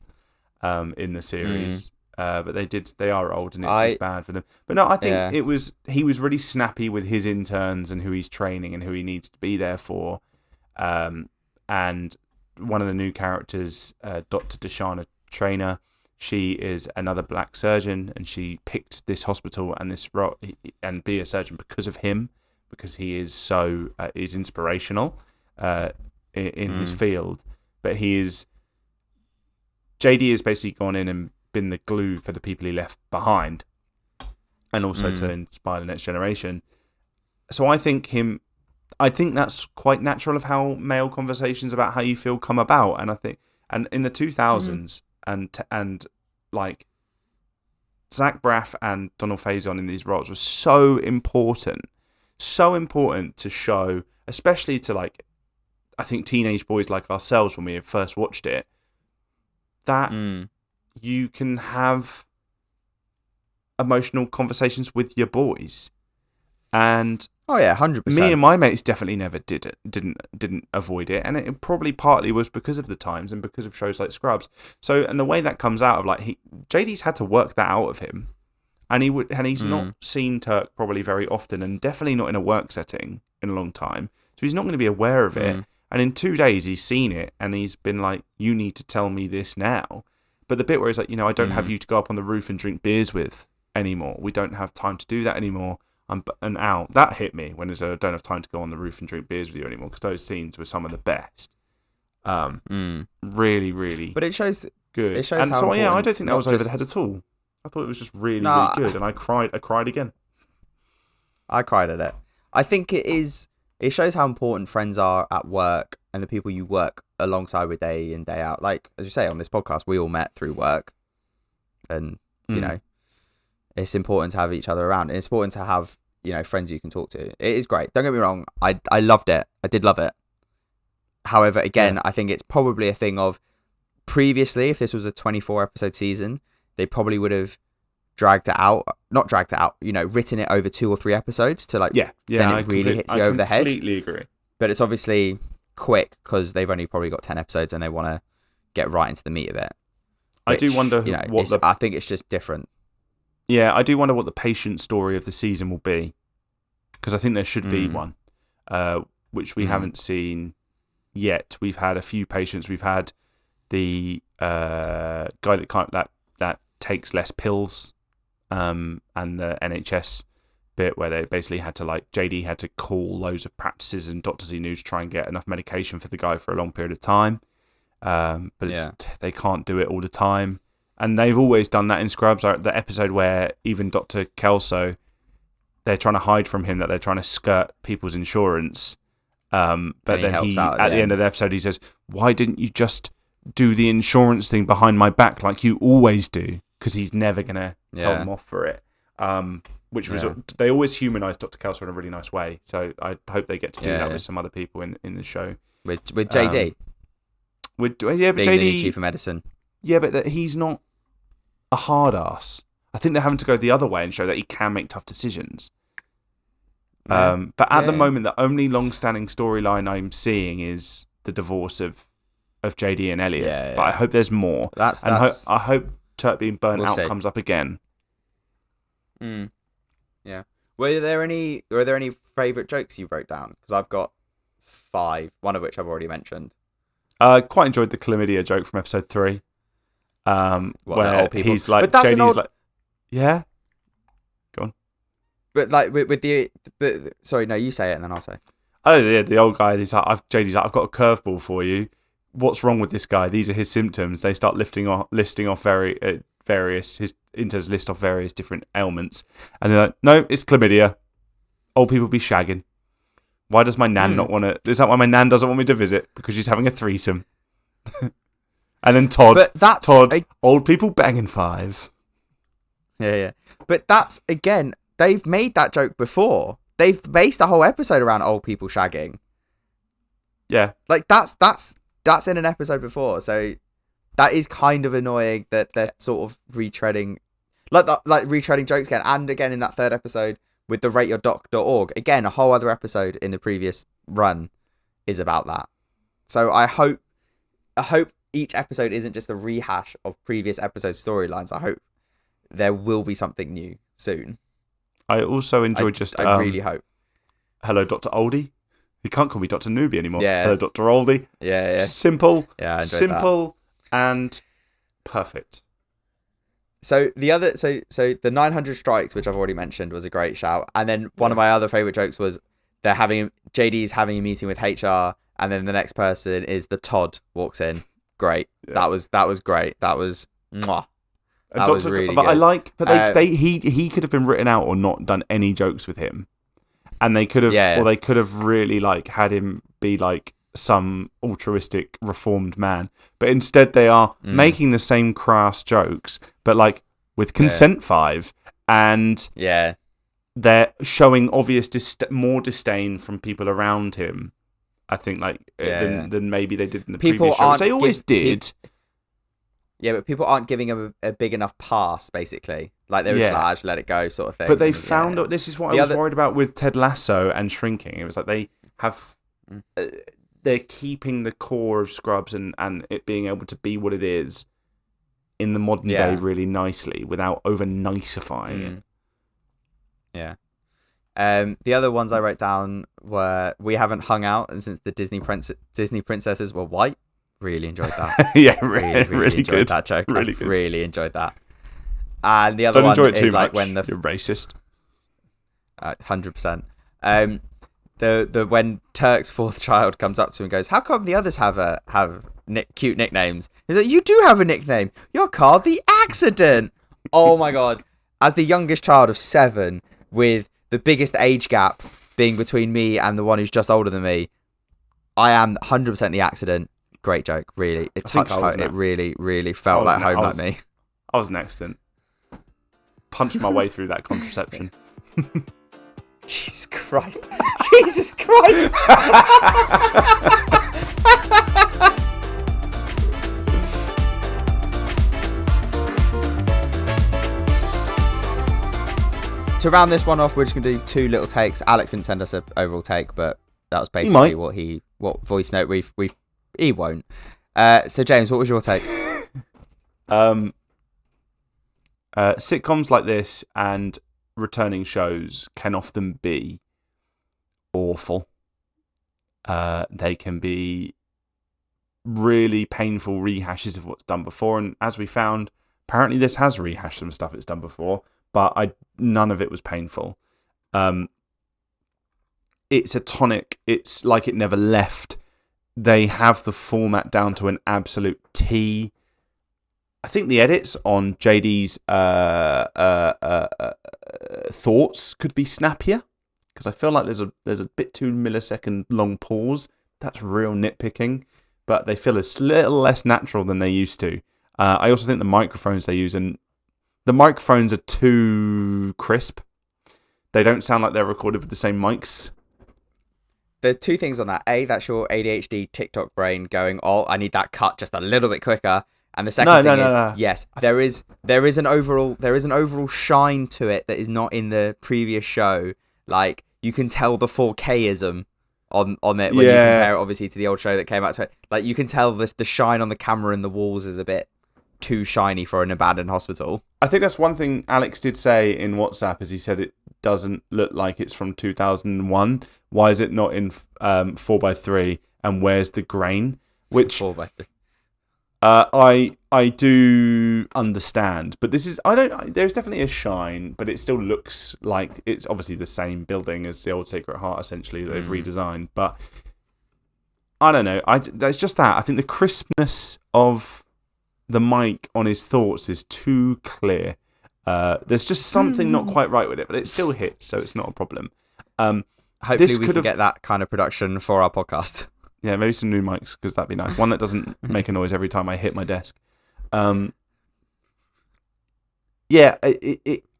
in the series. But they are old and it's bad for them. But no, I think he was really snappy with his interns and who he's training and who he needs to be there for. And one of the new characters, Dr. Deshana Trainer, she is another black surgeon, and she picked this hospital and this role and be a surgeon because of him, because he is so is inspirational in his field. But JD has basically gone in and been the glue for the people he left behind, and also to inspire the next generation. So I think that's quite natural of how male conversations about how you feel come about, and in the 2000s, and like Zach Braff and Donald Faison in these roles was so important to show, especially to like, I think teenage boys like ourselves when we first watched it, that you can have emotional conversations with your boys. And 100%. Me and my mates definitely never didn't avoid it, and it probably partly was because of the times and because of shows like Scrubs. So, and the way that comes out of like JD's had to work that out of him, and he's not seen Turk probably very often, and definitely not in a work setting in a long time. So he's not going to be aware of it. And in 2 days he's seen it, and he's been like, "You need to tell me this now." But the bit where he's like, I don't have you to go up on the roof and drink beers with anymore. We don't have time to do that anymore. I'm out. That hit me when I don't have time to go on the roof and drink beers with you anymore, because those scenes were some of the best. Really, really. But it shows good. It shows and how so I don't think that was over just... the head at all. I thought it was just really, really good, and I cried again. I cried at it. I think it is. It shows how important friends are at work and the people you work alongside with day in, day out. Like, as you say, on this podcast, we all met through work, and you know, it's important to have each other around. And it's important to have, friends you can talk to. It is great. Don't get me wrong. I loved it. I did love it. However, again, I think it's probably a thing of previously, if this was a 24 episode season, they probably would have not dragged it out, written it over 2 or 3 episodes to like, then it really hits you over the head. I completely agree. But it's obviously quick because they've only probably got 10 episodes and they want to get right into the meat of it. I do wonder I think it's just different. Yeah, I do wonder what the patient story of the season will be, because I think there should be one, which we haven't seen yet. We've had a few patients. We've had the guy that takes less pills, and the NHS bit where they basically had to, like, JD had to call loads of practices and doctors he knew to try and get enough medication for the guy for a long period of time. But they can't do it all the time. And they've always done that in Scrubs. The episode where even Dr. Kelso, they're trying to hide from him that they're trying to skirt people's insurance. But then at the end of the episode, he says, "Why didn't you just do the insurance thing behind my back like you always do?" Because he's never going to tell them off for it. Which was they always humanize Dr. Kelso in a really nice way. So I hope they get to do that with some other people in the show. With JD. But being JD, the new chief of medicine. Yeah, but he's not a hard ass. I think they're having to go the other way and show that he can make tough decisions. But at the moment, the only long-standing storyline I'm seeing is the divorce of JD and Elliot. Yeah. But I hope there's more. I hope Turk being burnt out comes up again. Yeah. Were there any favourite jokes you wrote down? Because I've got 5, one of which I've already mentioned. Quite enjoyed the chlamydia joke from episode 3. Where he's like, JD's like, yeah. Go on. But like sorry, no, you say it and then I'll say. Oh yeah, the old guy. JD's like, I've got a curveball for you. What's wrong with this guy? These are his symptoms. They start listing off various. His interns list off various different ailments, and they're like, no, it's chlamydia. Old people be shagging. Why does my nan not want to? Is that why my nan doesn't want me to visit? Because she's having a threesome. And then Todd, old people banging 5. Yeah. But that's, again, they've made that joke before. They've based a whole episode around old people shagging. Yeah. Like, that's in an episode before. So that is kind of annoying that they're sort of retreading, like retreading jokes again. And again, in that 3rd episode, with the rateyourdoc.org. Again, a whole other episode in the previous run is about that. So I hope each episode isn't just a rehash of previous episode storylines. I hope there will be something new soon. I also enjoyed I really hope. Hello, Dr. Oldie. You can't call me Dr. Newbie anymore. Yeah. Hello, Dr. Oldie. Yeah. Simple. Yeah, I enjoyed simple and perfect. So the 900 strikes, which I've already mentioned, was a great shout. And then one of my other favorite jokes was JD's having a meeting with HR, and then the next person is the Todd walks in. Great. Yeah. That was great. That was mwah. That was really but good. I like, but he could have been written out or not done any jokes with him, and they could have, or they could have really like had him be like some altruistic reformed man, but instead they are making the same crass jokes, but like with consent 5, and they're showing obvious more disdain from people around him. I think than maybe they did in the previous show, which they always did. Yeah, but people aren't giving him a big enough pass, basically. Like, they were just like, let it go, sort of thing. But they found out, this is what I was worried about with Ted Lasso and Shrinking. It was like they have, they're keeping the core of Scrubs and it being able to be what it is in the modern day really nicely without over-nicifying it. Yeah. The other ones I wrote down were We Haven't Hung Out, and since the Disney princesses were white. Really enjoyed that. really enjoyed good. That joke. Really good. Really enjoyed that. And the other one is like when the you're racist. 100%. The when Turk's fourth child comes up to him and goes, "How come the others have cute nicknames?" He's like, "You do have a nickname. You're called the Accident." Oh my god! As the youngest child of 7, with the biggest age gap being between me and the one who's just older than me, I am 100% the Accident. Great joke, really. It touched home. It really, really felt like home, like me. I was an accident. Punched my way through that contraception. Jesus Christ. Jesus Christ. To round this one off, we're just going to do 2 little takes. Alex didn't send us an overall take, but that was basically what voice note he won't. So James, what was your take? Sitcoms like this and returning shows can often be awful. They can be really painful rehashes of what's done before, and as we found, apparently this has rehashed some stuff it's done before, but none of it was painful. It's a tonic. It's like it never left. They have the format down to an absolute T. I think the edits on JD's thoughts could be snappier, because I feel like there's a bit too millisecond long pause. That's real nitpicking, but they feel a little less natural than they used to. I also think the microphones they use, and the microphones are too crisp. They don't sound like they're recorded with the same mics. There are 2 things on that. A, that's your ADHD TikTok brain going, "Oh, I need that cut just a little bit quicker." And the second thing is, yes, there is an overall shine to it that is not in the previous show. Like, you can tell the 4K-ism on it when you compare it, obviously, to the old show that came out to it. Like, you can tell the shine on the camera and the walls is a bit too shiny for an abandoned hospital. I think that's one thing Alex did say in WhatsApp, is he said it doesn't look like it's from 2001. Why is it not in 4:3? And where's the grain? Which 4:3. I do understand, but this is there's definitely a shine, but it still looks like it's obviously the same building as the old Sacred Heart, essentially, that they've redesigned. But I don't know. It's just that I think the crispness of the mic on his thoughts is too clear. There's just something not quite right with it, but it still hits, so it's not a problem. Hopefully we can get that kind of production for our podcast. Yeah, maybe some new mics, because that'd be nice. One that doesn't make a noise every time I hit my desk. I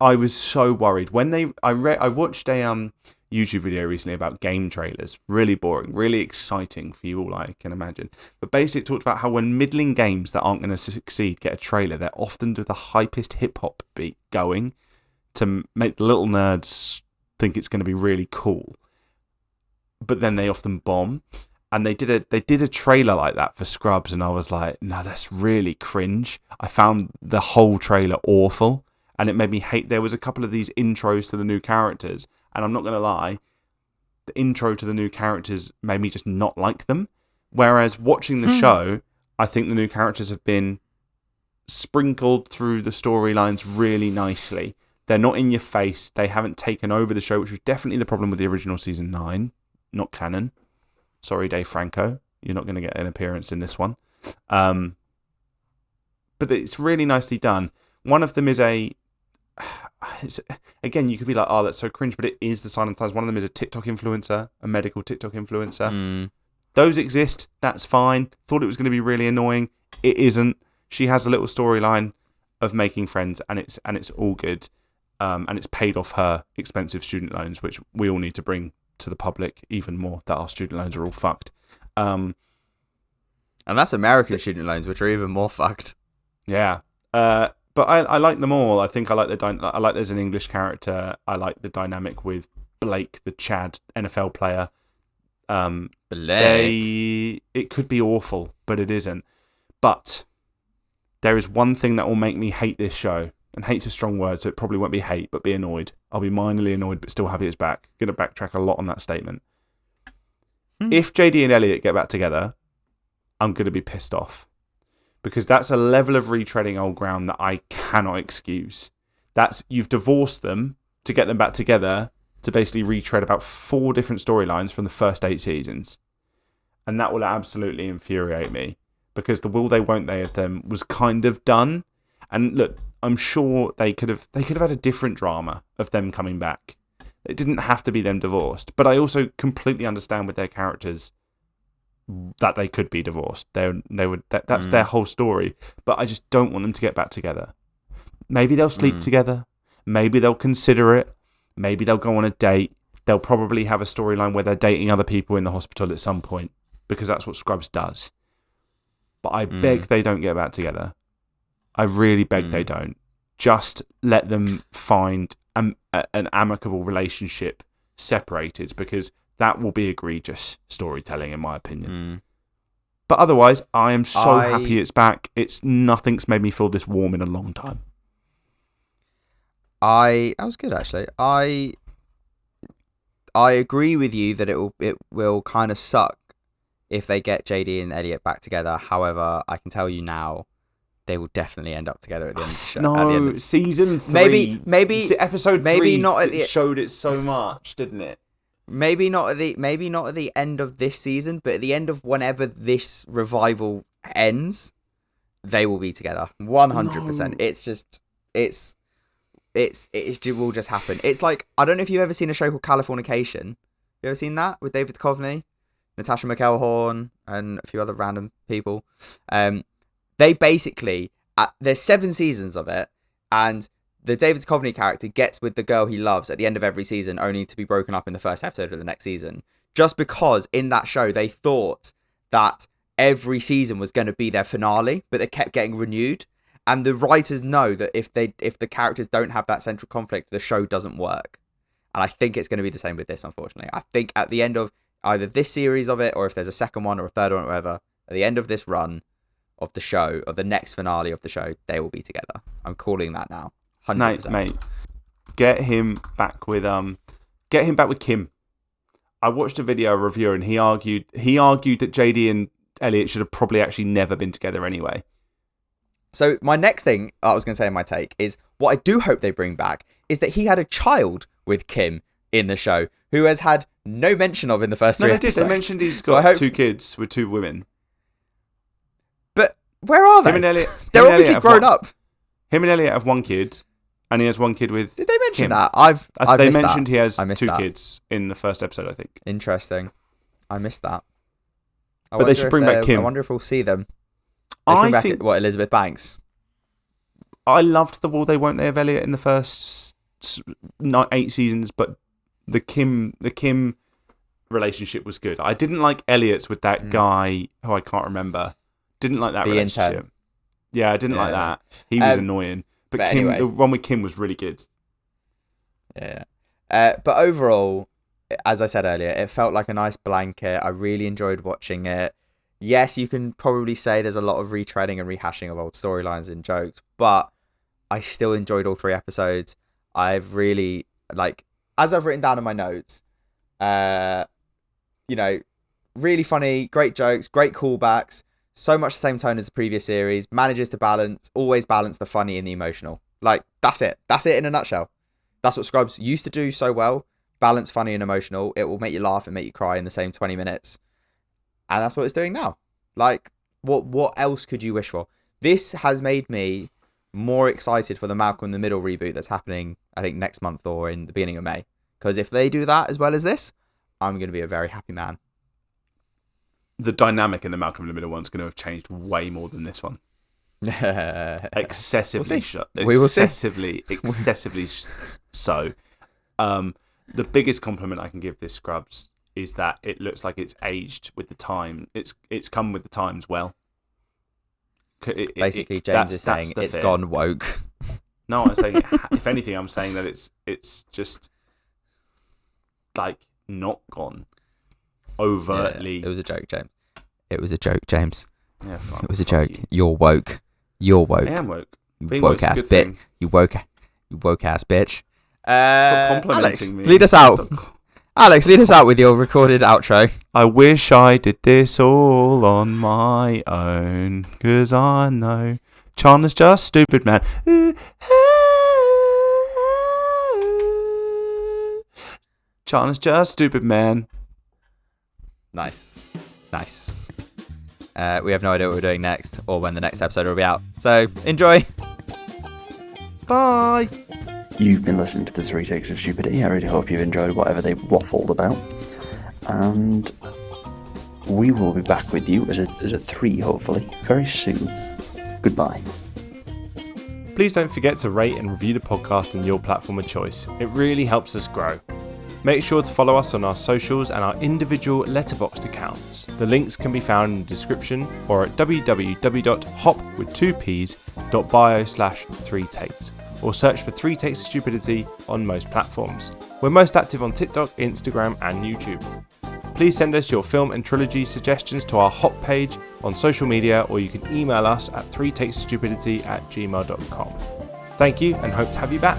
was so worried when I watched a YouTube video recently about game trailers. Really boring, really exciting for you all, I can imagine. But basically, it talked about how when middling games that aren't going to succeed get a trailer, they're often with the hypest hip hop beat going to make the little nerds think it's going to be really cool. But then they often bomb. And they did a trailer like that for Scrubs, and I was like, no, that's really cringe. I found the whole trailer awful, and it made me hate. There was a couple of these intros to the new characters, and I'm not going to lie, the intro to the new characters made me just not like them. Whereas watching the show, I think the new characters have been sprinkled through the storylines really nicely. They're not in your face. They haven't taken over the show, which was definitely the problem with the original season 9, not canon. Sorry, Dave Franco. You're not going to get an appearance in this one. But it's really nicely done. One of them is again, you could be like, oh, that's so cringe, but it is the Silent Times. One of them is a TikTok influencer, a medical TikTok influencer. Those exist. That's fine. Thought it was going to be really annoying. It isn't. She has a little storyline of making friends, and it's all good. And it's paid off her expensive student loans, which we all need to bring to the public even more, that our student loans are all fucked. And that's American student loans, which are even more fucked. Yeah. But I like them all. I think I like I like there's an English character. I like the dynamic with Blake, the Chad NFL player. It could be awful, but it isn't. But there is one thing that will make me hate this show. And hate's a strong word, so it probably won't be hate, but be annoyed. I'll be minorly annoyed, but still happy it's back. Going to backtrack a lot on that statement. If JD and Elliot get back together, I'm going to be pissed off. Because that's a level of retreading old ground that I cannot excuse. You've divorced them to get them back together to basically retread about 4 different storylines from the first 8 seasons. And that will absolutely infuriate me. Because the will they, won't they of them was kind of done. And look, I'm sure they could have had a different drama of them coming back. It didn't have to be them divorced. But I also completely understand with their characters that they could be divorced. That's their whole story. But I just don't want them to get back together. Maybe they'll sleep together. Maybe they'll consider it. Maybe they'll go on a date. They'll probably have a storyline where they're dating other people in the hospital at some point, because that's what Scrubs does. But I beg they don't get back together. I really beg they don't. Just let them find an amicable relationship separated, because that will be egregious storytelling, in my opinion. But otherwise, I am so happy it's back. Nothing's made me feel this warm in a long time. That was good, actually. I agree with you that it will kind of suck if they get JD and Elliot back together. However, I can tell you now, they will definitely end up together at the end of the show. No, season 3. Maybe episode 3 maybe not at the, showed it so much, didn't it? Maybe not at the end of this season, but at the end of whenever this revival ends, they will be together. 100%. No. It's just it will just happen. It's like, I don't know if you've ever seen a show called Californication. You ever seen that with David Duchovny, Natasha McElhone, and a few other random people? They basically, there's 7 seasons of it, and the David Duchovny character gets with the girl he loves at the end of every season, only to be broken up in the first episode of the next season. Just because in that show they thought that every season was going to be their finale, but they kept getting renewed. And the writers know that if the characters don't have that central conflict, the show doesn't work. And I think it's going to be the same with this, unfortunately. I think at the end of either this series of it, or if there's a second one or a third one or whatever, at the end of this run of the show, or the next finale of the show, they will be together. I'm calling that now. 100%. Mate, get him back with Kim. I watched a video review, and he argued that JD and Elliot should have probably actually never been together anyway. So my next thing I was going to say in my take is, what I do hope they bring back is that he had a child with Kim in the show, who has had no mention of in the first 3 episodes. They mentioned he's got 2 kids with 2 women. But where are they? They're obviously grown up. Him and Elliot have 1 kid, and he has 1 kid with Did they mention Kim. that? They mentioned he has 2 kids in the first episode, I think. Interesting. I missed that. But they should bring back Kim. I wonder if we'll see them. I think Elizabeth Banks. I loved the Will They Won't They of Elliot in the first 8 seasons, but the Kim relationship was good. I didn't like Elliot's with that guy who I can't remember. Didn't like that relationship. Intern. Yeah, I didn't like that. He was annoying. But Kim, anyway, the one with Kim was really good. Yeah. But overall, as I said earlier, it felt like a nice blanket. I really enjoyed watching it. Yes, you can probably say there's a lot of retreading and rehashing of old storylines and jokes, but I still enjoyed all 3 episodes. I've really, as I've written down in my notes, really funny, great jokes, great callbacks, so much the same tone as the previous series, manages to always balance the funny and the emotional. That's it. That's it in a nutshell. That's what Scrubs used to do so well. Balance funny and emotional. It will make you laugh and make you cry in the same 20 minutes. And that's what it's doing now. What else could you wish for? This has made me more excited for the Malcolm in the Middle reboot that's happening, I think, next month or in the beginning of May. Because if they do that as well as this, I'm going to be a very happy man. The dynamic in the Malcolm in the Middle one's going to have changed way more than this one. Excessively so. The biggest compliment I can give this Scrubs is that it looks like it's aged with the time. It's come with the times well. Basically, James is saying it's gone woke. No, I'm saying if anything, I'm saying that it's just not gone overtly. Yeah, it was a joke, James. It was a joke, James. Yeah, it was a joke. You're woke. You're woke. I am woke. You woke ass bitch. You woke ass bitch. Stop complimenting Alex, me. lead us out. Alex, lead us out with your recorded outro. I wish I did this all on my own, 'cause I know Chandler's just stupid, man. Chandler's just stupid, man. Nice. We have no idea what we're doing next or when the next episode will be out. So, enjoy. Bye. You've been listening to the Three Takes of Stupidity. I really hope you've enjoyed whatever they waffled about. And we will be back with you as a 3, hopefully, very soon. Goodbye. Please don't forget to rate and review the podcast on your platform of choice. It really helps us grow. Make sure to follow us on our socials and our individual Letterboxd accounts. The links can be found in the description or at www.hop2ps.bio/3takes or search for 3 Takes of Stupidity on most platforms. We're most active on TikTok, Instagram and YouTube. Please send us your film and trilogy suggestions to our Hop page on social media, or you can email us at 3takesofstupidity@gmail.com. Thank you and hope to have you back.